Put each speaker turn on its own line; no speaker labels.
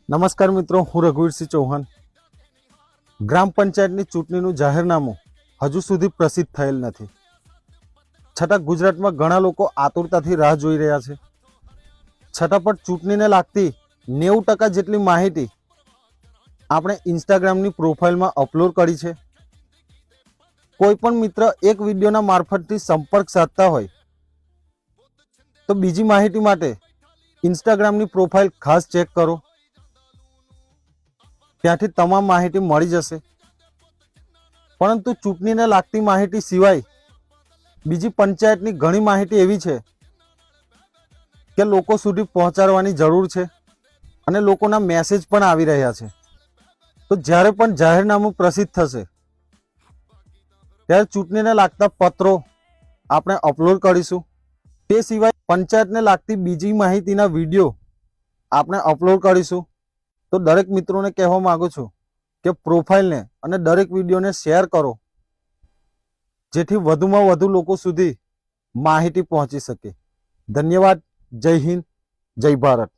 નમસ્કાર મિત્રો, હું રઘુવીરસિંહ ચૌહાણ। ગ્રામ પંચાયતની ચૂંટણીનું જાહેરનામું હજુ સુધી પ્રસિદ્ધ થયેલ નથી, છતાં ગુજરાતમાં ઘણા લોકો આતુરતાથી રાહ જોઈ રહ્યા છે। છતાં પણ ચૂંટણીને લાગતી 90% જેટલી માહિતી આપણે ઇન્સ્ટાગ્રામની પ્રોફાઇલમાં અપલોડ કરી છે। કોઈ પણ મિત્ર એક વિડીયોના મારફતથી સંપર્ક સાધતા હોય તો બીજી માહિતી માટે ઇન્સ્ટાગ્રામની પ્રોફાઇલ ખાસ ચેક કરો, ત્યાંથી તમામ માહિતી મળી જશે। પરંતુ ચૂંટણીને લાગતી માહિતી સિવાય બીજી પંચાયતની ઘણી માહિતી એવી છે કે લોકો સુધી પહોંચાડવાની જરૂર છે અને લોકોના મેસેજ પણ આવી રહ્યા છે। તો જ્યારે પણ જાહેરનામું પ્રસિદ્ધ થશે ત્યારે ચૂંટણીને લાગતા પત્રો આપણે અપલોડ કરીશું। તે સિવાય પંચાયતને લાગતી બીજી માહિતીના વિડીયો આપણે અપલોડ કરીશું। તો દરેક મિત્રોને કહેવા માંગુ છું કે પ્રોફાઇલને અને દરેક વિડીયોને શેર કરો, જેથી વધુમાં વધુ લોકો સુધી માહિતી પહોંચી શકે। ધન્યવાદ। જય હિન્દ, જય ભારત।